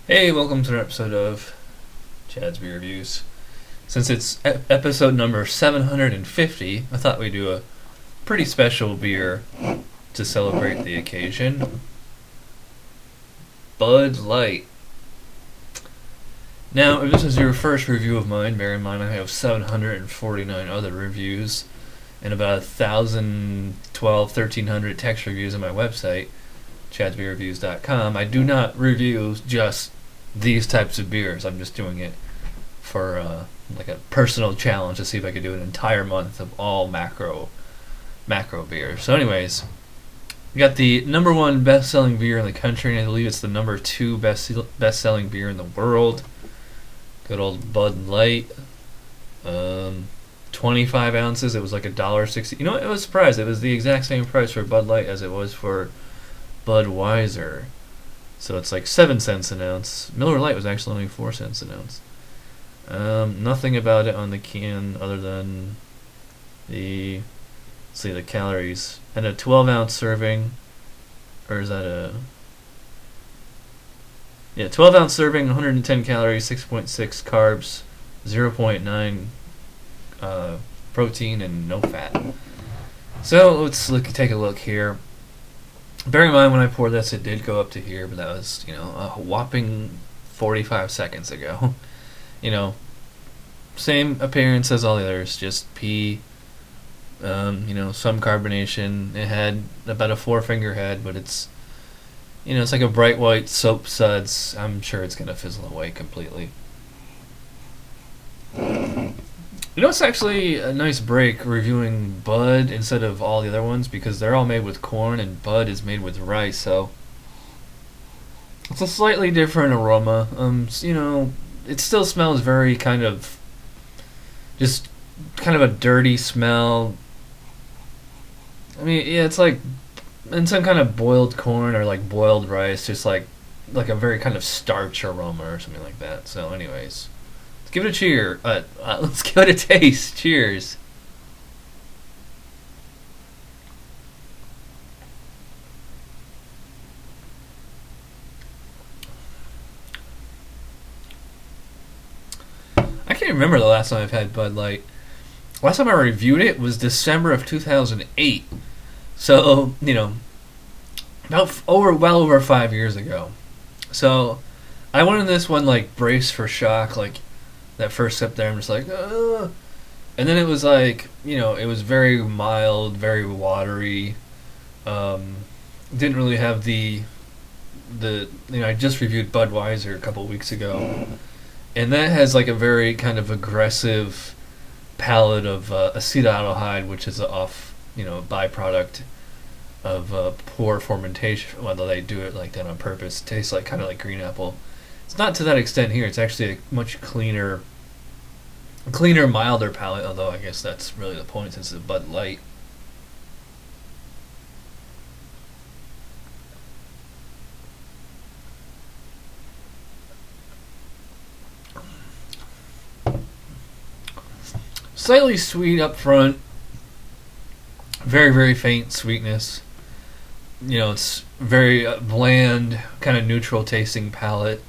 Hey, welcome to another episode of Chad's Beer Reviews. Since it's episode number 750, I thought we'd do a pretty special beer to celebrate the occasion. Bud Light. Now, if this is your first review of mine, bear in mind I have 749 other reviews and about 1,300 text reviews on my website, chadsbeerreviews.com. I do not review just these types of beers. I'm just doing it for like a personal challenge to see if I could do an entire month of all macro beers. So anyways, we got the number one best-selling beer in the country, and I believe it's the number two best-selling beer in the world. Good old Bud Light. 25 ounces. It was like $1.60. You know what? I was surprised. It was the exact same price for Bud Light as it was for Budweiser. So it's like 7 cents an ounce. Miller Lite was actually only 4 cents an ounce. Nothing about it on the can other than the calories. And a 12-ounce serving. Or is that a... Yeah, 12-ounce serving, 110 calories, 6.6 carbs, 0.9 protein, and no fat. So let's take a look here. Bear in mind when I poured this, it did go up to here, but that was, a whopping 45 seconds ago. Same appearance as all the others, just pea, some carbonation. It had about a 4-finger head, but it's like a bright white soap suds. I'm sure it's going to fizzle away completely. It's actually a nice break reviewing Bud instead of all the other ones because they're all made with corn and Bud is made with rice, so it's a slightly different aroma. It still smells very kind of a dirty smell. I mean, yeah, it's like in some kind of boiled corn or like boiled rice, just like a very kind of starch aroma or something like that. So anyways, let's give it a cheer. Let's give it a taste. Cheers. I can't remember the last time I've had Bud Light. Last time I reviewed it was December of 2008. So, well over 5 years ago. So, I went in this one, braced for shock, that first sip there, I'm just like, ugh. And then it was it was very mild, very watery. Didn't really have the I just reviewed Budweiser a couple weeks ago. And that has, a very kind of aggressive palate of acetaldehyde, which is byproduct of poor fermentation, whether they do it like that on purpose. It tastes kind of like green apple. It's not to that extent here. It's actually a much cleaner, milder palate, although I guess that's really the point since it's a Bud Light. Slightly sweet up front. Very, very faint sweetness. It's very bland, kind of neutral tasting palate.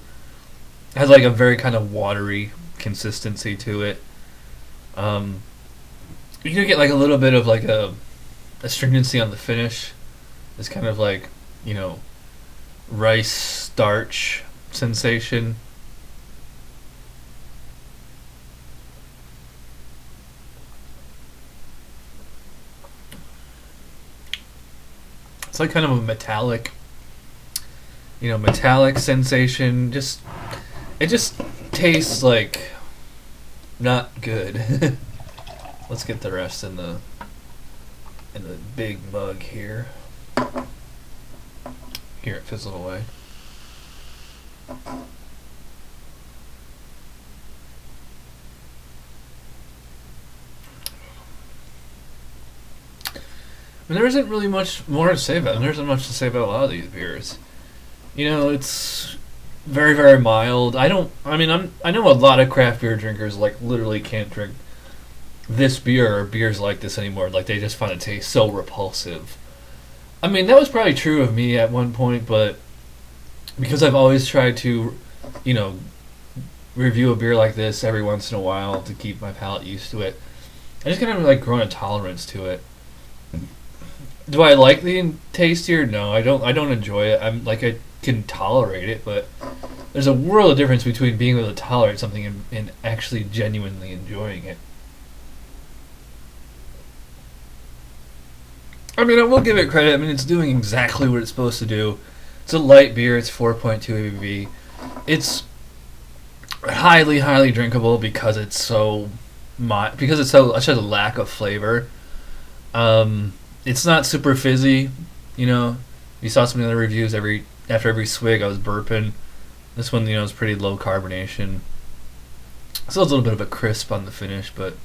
Has a very kind of watery consistency to it. You do get a little bit of a astringency on the finish. It's kind of rice starch sensation. It's kind of a metallic sensation. It just tastes not good. Let's get the rest in the big mug here. Here, it fizzled away. And there isn't really much more to say about it. There isn't much to say about a lot of these beers. It's very, very mild. I know a lot of craft beer drinkers literally can't drink this beer or beers like this anymore. They just find it taste so repulsive. That was probably true of me at one point, but because I've always tried to you know, review a beer like this every once in a while to keep my palate used to it. I just kind of like grown a tolerance to it. Do I like the taste here? No, I don't. I don't enjoy it. I'm like I can tolerate it, but there's a world of difference between being able to tolerate something and actually genuinely enjoying it. I mean, I will give it credit. I mean, it's doing exactly what it's supposed to do. It's a light beer. It's 4.2 ABV. It's highly, highly drinkable because it's so because it's so such a lack of flavor. It's not super fizzy. You know, you saw some of the other reviews. After every swig, I was burping. This one, you know, is pretty low carbonation. Still a little bit of a crisp on the finish, but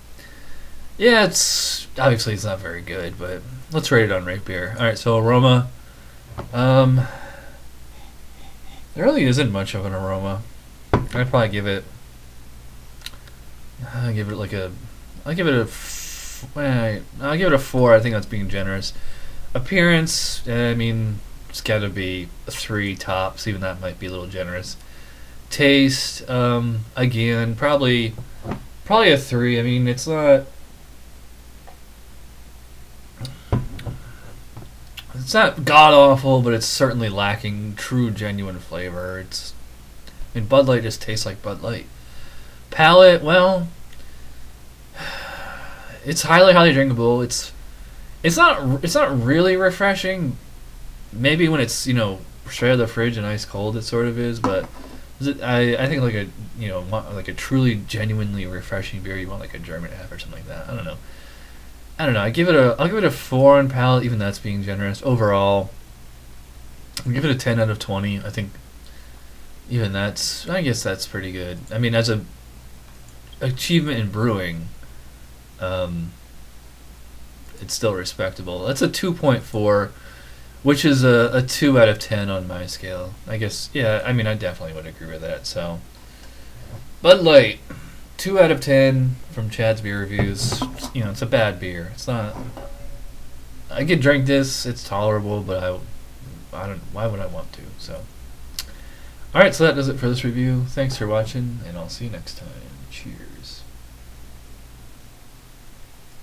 yeah, it's obviously it's not very good. But let's rate it on Rate Beer. All right, so aroma. There really isn't much of an aroma. I'd probably give it. I'll give it a 4. I think that's being generous. Appearance, I mean, it's got to be a 3 tops. Even that might be a little generous. Taste, again, probably a 3. I mean, it's not god awful, but it's certainly lacking true, genuine flavor. I mean, Bud Light just tastes like Bud Light. Palate, well, it's highly, highly drinkable. It's not really refreshing. Maybe when it's, you know, straight out of the fridge and ice cold, it sort of is. But I think like a truly, genuinely refreshing beer, you want like a German half or something like that. I don't know. I'll give it a 4 on palate. Even that's being generous. Overall, I'll give it a 10 out of 20. I think I guess that's pretty good. I mean, as a achievement in brewing, it's still respectable. That's a 2.4, which is a 2 out of 10 on my scale. I guess, yeah, I mean, I definitely would agree with that. So, Bud Light, 2 out of 10 from Chad's Beer Reviews. You know, it's a bad beer. It's not. I could drink this. It's tolerable, but I don't. Why would I want to? So, all right. So that does it for this review. Thanks for watching, and I'll see you next time. Cheers.